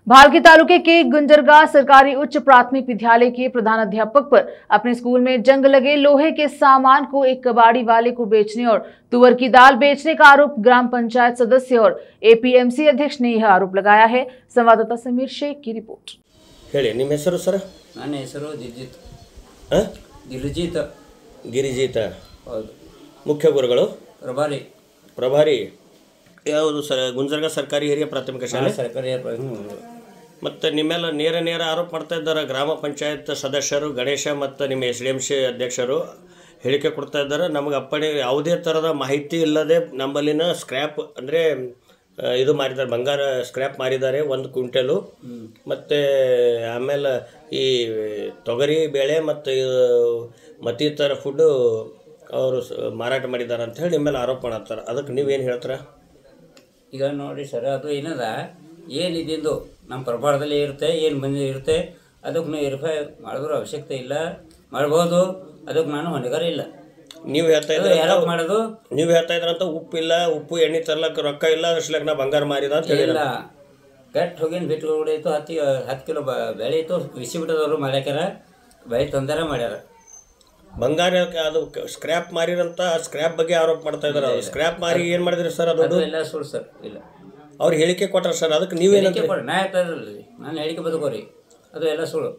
भालकी तालुके के गुंजरगा सरकारी उच्च प्राथमिक विद्यालय के प्रधानाध्यापक पर अपने स्कूल में जंग लगे लोहे के सामान को एक कबाड़ी वाले को बेचने और तुअर की दाल बेचने का आरोप ग्राम पंचायत सदस्य और एपीएमसी अध्यक्ष ने यह आरोप लगाया है। संवाददाता समीर शेख की रिपोर्ट। ನಿಮ್ಮ ಹೆಸರು ಸರ್? ನನ್ನ ಹೆಸರು ದಿಲಜಿತ್ ಗಿರಿಜಿತ್. ಹೌದು. ಮುಖ್ಯ ಗುರುಗಳು ಪ್ರಭಾರಿ ಯಾವುದು ಸರ್? ಗುಂಜರ್ಗ ಸರ್ಕಾರಿ ಹಿರಿಯ ಪ್ರಾಥಮಿಕ ಶಾಲೆ ಸರ್ಕಾರಿ. ಮತ್ತು ನಿಮ್ಮೆಲ್ಲ ನೇರ ಆರೋಪ ಮಾಡ್ತಾ ಇದ್ದಾರೆ ಗ್ರಾಮ ಪಂಚಾಯತ್ ಸದಸ್ಯರು ಗಣೇಶ ಮತ್ತು ನಿಮ್ಮ SDMC ಅಧ್ಯಕ್ಷರು ಹೇಳಿಕೆ ಕೊಡ್ತಾ ಇದ್ದಾರೆ. ನಮಗೆ ಅಪ್ಪಣೆ ಯಾವುದೇ ಥರದ ಮಾಹಿತಿ ಇಲ್ಲದೆ ನಮ್ಮಲ್ಲಿನ ಸ್ಕ್ರ್ಯಾಪ್ ಅಂದರೆ ಇದು ಮಾರಿದ್ದಾರೆ, ಬಂಗಾರ ಸ್ಕ್ರ್ಯಾಪ್ ಮಾರಿದ್ದಾರೆ 1 ಕ್ವಿಂಟಲು. ಮತ್ತು ಆಮೇಲೆ ಈ ತೊಗರಿ ಬೇಳೆ ಮತ್ತು ಮತ್ತಿತರ ಫುಡ್ಡು ಅವರು ಮಾರಾಟ ಮಾಡಿದ್ದಾರೆ ಅಂತ ಹೇಳಿ ನಿಮ್ಮೆಲ್ಲ ಆರೋಪ ಮಾಡತ್ತಾರೆ. ಅದಕ್ಕೆ ನೀವೇನು ಹೇಳ್ತೀರಾ? ಈಗ ನೋಡಿ ಸರ್, ಅದು ಏನದ ಏನಿದ್ದು ನಮ್ಮ ಪ್ರಭಾವದಲ್ಲಿ ಇರುತ್ತೆ, ಏನು ಬಂದು ಇರುತ್ತೆ, ಅದಕ್ಕೆ ನಾವು ವೆರಿಫೈ ಮಾಡಿದ್ರೂ ಅವಶ್ಯಕತೆ ಇಲ್ಲ, ಮಾಡ್ಬೋದು. ಅದಕ್ಕೆ ನಾನು ಹೊಣೆಗಾರ ಇಲ್ಲ. ನೀವು ಹೇಳ್ತಾ ಇದ್ರೆ ಯಾರೋ ಮಾಡೋದು, ನೀವು ಹೇಳ್ತಾ ಇದ್ರಂತ ಉಪ್ಪು ಎಣ್ಣೆ ತರ್ಲಕ್ಕೆ ರೊಕ್ಕ ಇಲ್ಲ, ಅಷ್ಟಕ್ಕೆ ನಾ ಬಂಗಾರ ಮಾರಿದ ಅಂತ ಹೇಳಿಲ್ಲ. ಕೆಟ್ಟ ಹೋಗಿನ ಬಿಟ್ಟು ಇತ್ತು, 10 ಕಿಲೋ ಬೆಳೆ ಇತ್ತು, ಬಿಸಿ ಬಿಟ್ಟದವರು ಮಾಡ್ಯಾಕ್ಯಾರ, ಬೆಳೆ ತೊಂದರೆ ಮಾಡ್ಯಾರ. ಬಂಗಾರ ಅದು ಸ್ಕ್ರ್ಯಾಪ್ ಮಾರಿರಂತ ಸ್ಕ್ರ್ಯಾಪ್ ಬಗ್ಗೆ ಆರೋಪ ಮಾಡ್ತಾ ಇದ್ದಾರೆ. ಸ್ಕ್ರ್ಯಾಪ್ ಮಾರಿ ಏನು ಮಾಡಿದ್ರಿ ಸರ್? ಅದು ಎಲ್ಲ ಸುಳ್ಳು ಸರ್. ಇಲ್ಲ, ಅವ್ರು ಹೇಳಿಕೆ ಕೊಟ್ಟಾರ ಸರ್. ಅದಕ್ಕೆ ನೀವೇನಂತ? ನಾ ಹೇಳ್ತಾ ಇದ್ರಲ್ರಿ, ನಾನು ಹೇಳಿಕೆ ಬದುಕೋರಿ, ಅದು ಎಲ್ಲ ಸುಳ್ಳು.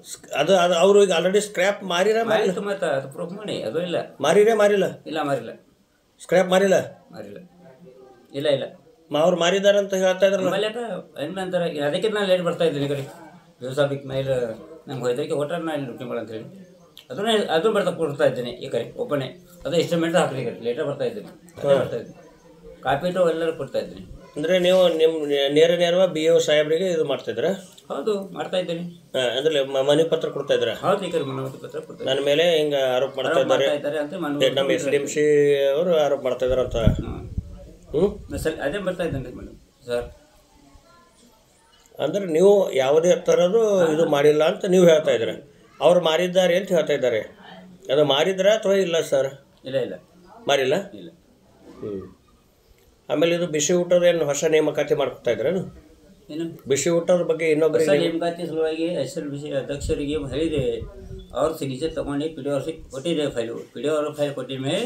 ಅದು ಅವರು ಈಗ ಆಲ್ರೆಡಿ ಸ್ಕ್ರ್ಯಾಪ್ ಮಾರಿರ ಮಾರಿತ್ತು, ಮತ್ತೆ ಅದು ಪ್ರೂಫ್ ಮಾಡಿ. ಅದು ಇಲ್ಲ ಮಾರಿಲ್ಲ ಸ್ಕ್ರ್ಯಾಪ್ ಮಾರಿಲ್ಲ. ಇಲ್ಲ ಅವ್ರು ಮಾರಿದಾರ ಅಂತ ಹೇಳ್ತಾ ಇದ್ರಲ್ಲ. ಏನಂತಾರೆ, ಅದಕ್ಕೆ ನಾನು ಲೇಟ್ ಬರ್ತಾ ಇದ್ದೀನಿ. ಈ ಕಡೆ ದಿವಸ ಬಿಕ್ ಮೇಲೆ ನಂಗೆ ಹೆದರಿಕೆ ಕೊಟ್ಟರೆ ನಾನು ಇಲ್ಲಿ ಡ್ಯೂಟಿ ಅಂತ ಹೇಳಿ ಅದನ್ನು ಕೊಡ್ತಾ ಇದ್ದೀನಿ. ಈ ಕಡೆ ಒಬ್ಬನೇ ಅದು ಎಸ್ಟಿಮೇಟ್ ಹಾಕಲಿ, ಈ ಕಡೆ ಲೇಟಾಗಿ ಬರ್ತಾ ಇದ್ದೀನಿ. ಕಾಪಿಟು ಎಲ್ಲರೂ ಕೊಡ್ತಾ ಇದ್ದೀನಿ. ಅಂದರೆ ನೀವು ನಿಮ್ಮ ನೇರವಾಗಿ BO ಸಾಹೇಬ್ರಿಗೆ ಇದು ಮಾಡ್ತಿದ್ರ? ಹೌದು, ಮಾಡ್ತಾ ಇದ್ದೀನಿ. ಅಂದ್ರೆ ಮನವಿ ಪತ್ರ ಕೊಡ್ತಾ ಇದ್ರ? ಹೌದು, ಈ ಕಡೆ ಮನವಿ ಪತ್ರ ಕೊಡ್ತಾ ನನ್ನ ಮೇಲೆ ಹಿಂಗೆ ಆರೋಪ ಮಾಡ್ತಾ ಇದ್ದಾರೆ ಅಂತ ನಮ್ಮ SDMC ಅವರು ಆರೋಪ ಮಾಡ್ತಾ ಇದಾರೆ ಅಂತ. ಸರ್, ಅದೇ ಬರ್ತಾ ಇದ್ದೇನೆ ಮೇಡಮ್ ಸರ್. ಅಂದ್ರೆ ನೀವು ಯಾವುದೇ ಥರದ್ದು ಇದು ಮಾಡಿಲ್ಲ ಅಂತ ನೀವು ಹೇಳ್ತಾ ಇದ್ದೀರ. ಅವ್ರು ಮಾರಿದ್ದಾರೆ ಅಂತ ಹೇಳ್ತಾ ಇದ್ದಾರೆ. ಅದು ಮಾರಿದ್ರ ಅಥವಾ ಇಲ್ಲ ಸರ್? ಇಲ್ಲ ಮಾರಿಲ್ಲ. ಆಮೇಲೆ ಇದು ಬಿಸಿ ಊಟದ ಏನು ಹೊಸ ನೇಮಕಾತಿ ಮಾಡ್ಕೊತಾ ಇದ್ರೇನು? ಏನು ಬಿಸಿ ಊಟದ ಬಗ್ಗೆ ಇನ್ನೊಬ್ಬರಿಗೆ ನೇಮಕಾತಿ ಸಲುವಾಗಿ SLBC ಅಧ್ಯಕ್ಷರಿಗೆ ಹೇಳಿದ್ದೇವೆ. ಅವ್ರ ಸಿಗ್ನೇಚರ್ ತೊಗೊಂಡು PDO ಕೊಟ್ಟಿದ್ದೇವೆ. PDO ಫೈಲ್ ಕೊಟ್ಟಿದ ಮೇಲೆ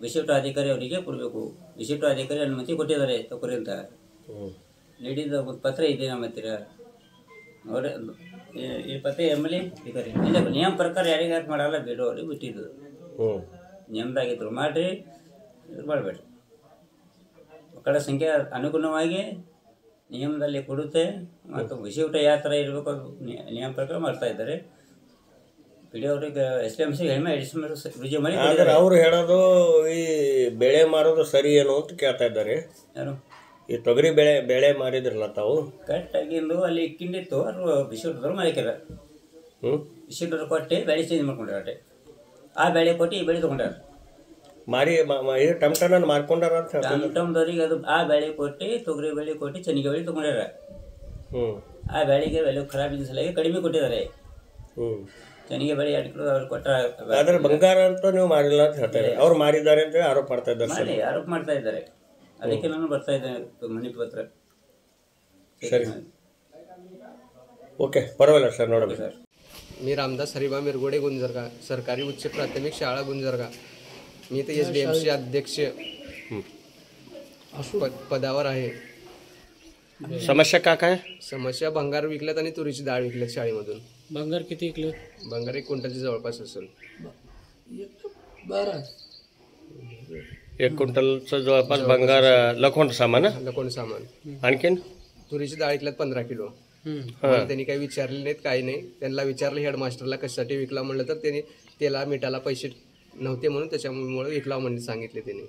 ಬಿಸಿ ಊಟ ಅಧಿಕಾರಿ ಅವರಿಗೆ ಕೊಡಬೇಕು. ಬಿಸಿ ಊಟ ಅಧಿಕಾರಿ ಅನುಮತಿ ಕೊಟ್ಟಿದ್ದಾರೆ ತಗೋರಿ ಅಂತ ನೀಡಿದ ಒಂದು ಪತ್ರ ಇದೆ ನಮ್ಮ ಹತ್ತಿರ. ನೋಡಿ, ಈ ಪತ್ರ MLA ಅಧಿಕಾರಿ ಇಲ್ಲ, ನಿಯಮ ಪ್ರಕಾರ ಯಾರಿಗೆ ಯಾಕೆ ಮಾಡಲ್ಲ, BDO ಅವ್ರಿಗೆ ಬಿಟ್ಟಿದ್ದು. ನಿಯಮದಾಗಿದ್ರು ಮಾಡಿರಿ, ಇದು ಮಾಡಬೇಡ್ರಿ. ಮಕ್ಕಳ ಸಂಖ್ಯೆ ಅನುಗುಣವಾಗಿ ನಿಯಮದಲ್ಲಿ ಕೊಡುತ್ತೆ. ಮತ್ತು ಬಿಸಿ ಊಟ ಯಾವ ಥರ ಇರಬೇಕು ಅದು ನಿಯಮ ಪ್ರಕಾರ ಮಾಡ್ತಾ ಇದ್ದಾರೆ. PDO ಅವ್ರಿಗೆ SDMC ರುಜು ಮಾಡಿ. ಆದರೆ ಅವರು ಹೇಳೋದು ಈ ಬೆಳೆ ಮಾರೋದು ಸರಿ ಏನು ಅಂತ ಕೇಳ್ತಾ ಇದ್ದಾರೆ. ಯಾರು? ಈ ತೊಗರಿ ಬೆಳೆ ಮಾರಿದ್ರಲ್ಲ ತಾವು, ಕರೆಕ್ಟಾಗಿಂದು ಅಲ್ಲಿ ಕಿಂಡಿತ್ತು, ಅವರು ಬಿಸಿ ಊಟದವ್ರು ಮಾರಿಕ್ಯಾರ. ಬಿಸಿ ಊಟದ ಕೊಟ್ಟು ಬೆಳೆ ಚೇಂಜ್ ಮಾಡ್ಕೊಂಡ್ರೆ ಅಷ್ಟೇ. ಆ ಬೆಳೆ ಕೊಟ್ಟು ಈ ಬೆಳೆ ತೊಗೊಂಡ್ಯಾರ. ಮಾರಿ ಟಮಟನ ಮಾರ್ಕೊಂಡಾರ ಅಂತ ಹೇಳ್ತಾರೆ. ಟಮಟಮ್ದವ್ರಿಗೆ ಅದು ಆ ಬೆಳೆ ಕೊಟ್ಟು, ತೊಗರಿ ಬೆಳೆ ಕೊಟ್ಟು ಚೆನ್ನಿಗೆ ಬೆಳೆ ತೊಗೊಂಡ್ಯಾರ. ಆ ಬೆಳೆಗೆ ಬೆಲೆ ಖರಾಬ್ ಇದ್ದ ಸಲುವಾಗಿ ಕಡಿಮೆ ಕೊಟ್ಟಿದ್ದಾರೆ. ಚೆನ್ನಿಗೆ ಬೆಳೆ 2 ಕಿಲೋ ಅವ್ರು ಕೊಟ್ಟ. ಆದರೆ ಬಂಗಾರ ಅಂತ ನೀವು ಮಾರಿಲ್ಲ ಅಂತ ಹೇಳ್ತಾರೆ. ಅವ್ರು ಮಾರಿದ್ದಾರೆ ಅಂತ ಆರೋಪ ಮಾಡ್ತಾ ಇದ್ದಾರೆ. ಆರೋಪ ಮಾಡ್ತಾ ಇದ್ದಾರೆ. ಅದಕ್ಕೆ ನಾನು ಬರ್ತಾ ಇದ್ದೇನೆ ಮನವಿ ಪತ್ರ. ಸರಿ, ओके, परवाला सर नोडबे सर. मी रामदास हरिबा मिरगोडे गुंजरगा, सरकारी उच्च प्राथमिक शाळा गुंजरगा. मी इथे SDMC अध्यक्ष पदावर आहे. समस्या काय? समस्या भंगार विकल्यात आणि तुरीची डाळ विकल्यात शाळेमधून. भंगार किती विकलं? भंगार 1 क्विंटलच्या जवळपास असेल. 1 क्विंटलचं जवळपास भंगार लखोंड सामान. आणखीन तुरीची डाळ विकल्यात 15 किलो. त्यांनी काही विचारले नाहीत, काही नाही. त्यांना विचारलं हेडमास्टरला कशासाठी विकला म्हणलं तर त्यांनी त्याला मिठाला पैसे नव्हते म्हणून त्याच्यामुळे विकला म्हणून सांगितले. त्यांनी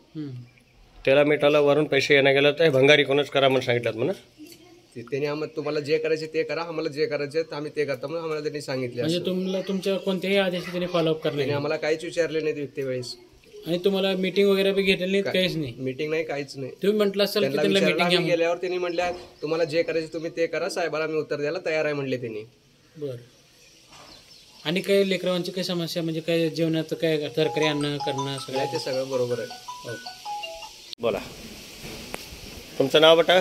त्याला मिठाला वरून पैसे येणं गेलं तर भंगारी कोणच करा म्हणून सांगितलं म्हणा. त्यांनी आम्हाला तुम्हाला जे करायचे ते करा, आम्हाला जे करायचे आम्ही ते करतो म्हणून आम्हाला त्यांनी सांगितले. म्हणजे तुम्हाला तुमच्या कोणत्याही आदेश त्यांनी फॉलोअप करणे आम्हाला काहीच विचारले नाहीत विकते वेळेस. आणि तुम्हाला मीटिंग वगैरे बी घेतली नाही? काहीच नाही. मीटिंग नाही, काहीच नाही. तुम्ही म्हटलं असेल की त्यांना मीटिंग गेल्यावर त्यांनी म्हटलं तुम्हाला जे करायचे तुम्ही ते करा, साहेबाला मी उत्तर द्यायला तयार आहे म्हणले त्यांनी. बरं. आणि काही लेकरांची काही समस्या म्हणजे काय जेवणाचं काय तरकारी अन्न करणं सगळं ते सगळं बरोबर आहे. बोला तुमचं नाव बेटा?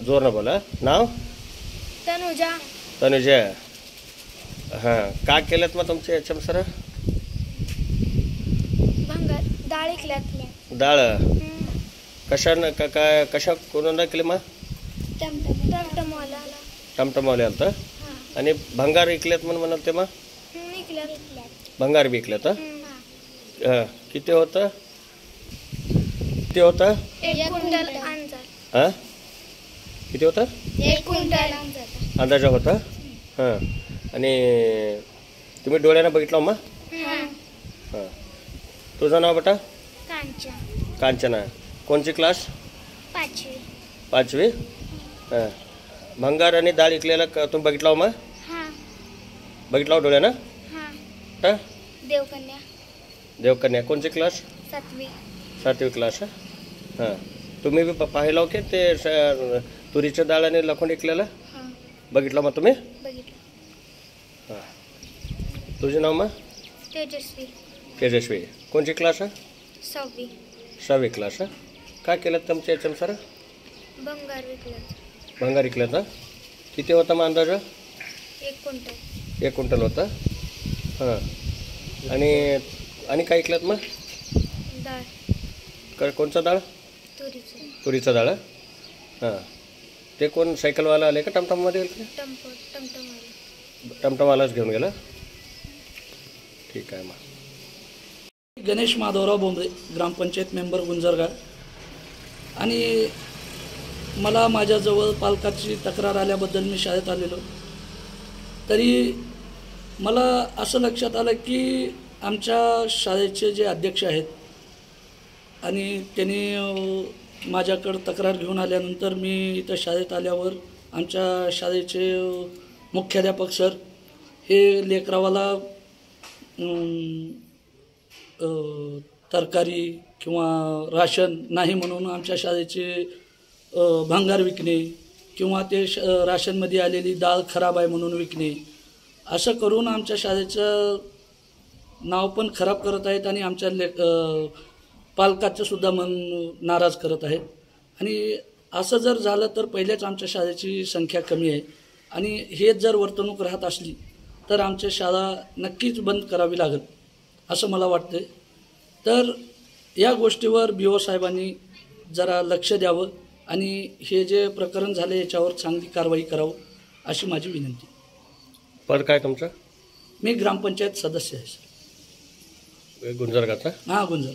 जोरनं बोला. नाव तनुजा. तनुजा. हां, का केलं मग तुमचे एच एम सर? भंगार डाळ ऐकल्यात. डाळ कशानं काय कशा कोणाला केली मग? टमटमवाला. टमटमवाले आलं तर. आणि भंगार विकलेत म्हणून म्हणत ते मग भंगार विकलेत. हां, किती होतं? किती होतं? 1 क्विंटल अंदाज. हां, किती होतं? 1 क्विंटल अंदाजा होता. हां, आणि तुम्ही डोळ्यानं बघितलं मग? हां. तुझं नाव बेटा? कांचना. कोणची क्लास? 5वी. हां. भंगार आणि डाळ इकलेला तुम्ही बघितला मग? बघितला डोळ्यानं? हां. देवकन्या. कोणची क्लास? 7वी क्लास. हां. तुम्ही बी पाहिलं की ते तुरीच्या डाळ आणि लखोंड इकलेलं बघितलं मग तुम्ही? हां. तुझं नाव मग? तेजस्वी. कोणची क्लास? 6वी क्लास. काय केलं तुमच्या एच एम सर? भंगार विकलं तर. किती होता मग अंदाज? 1 क्विंटल होता. हां. आणि काय ऐकलं मग? कोणचा डाळ? तुरीचा डाळ. हां. ते कोण सायकलवाला आले का टमटममध्ये गेलं? टमटमवालाच घेऊन गेला. ठीक आहे मग. गणेश माधवराव बोंबरे, ग्रामपंचायत मेंबर गुंजरगाव. आणि मला माझ्याजवळ पालकाची तक्रार आल्याबद्दल मी शाळेत आलेलो. तरी मला असं लक्षात आलं की आमच्या शाळेचे जे अध्यक्ष आहेत आणि त्यांनी माझ्याकडं तक्रार घेऊन आल्यानंतर मी इथं शाळेत आल्यावर आमच्या शाळेचे मुख्याध्यापक सर हे लेकरावाला तरकारी किंवा राशन नाही म्हणून आमच्या शाळेचे भंगार विकणे किंवा ते राशनमध्ये आलेली डाळ खराब आहे म्हणून विकणे असं करून आमच्या शाळेचं नाव पण खराब करत आहेत आणि आमच्या पालकाचं सुद्धा मन नाराज करत आहेत. आणि असं जर झालं तर पहिलेच आमच्या शाळेची संख्या कमी आहे आणि हेच जर वर्तणूक राहत असली तर आमच्या शाळा नक्कीच बंद करावी लागेल असं मला वाटतं. तर या गोष्टीवर BO साहेबांनी जरा लक्ष द्यावं आणि हे जे प्रकरण झाले याच्यावर चांगली कारवाई करावं अशी माझी विनंती. पद काय तुमचं? मी ग्रामपंचायत सदस्य आहे सर. गुंजरगावचा? हां, गुंजर.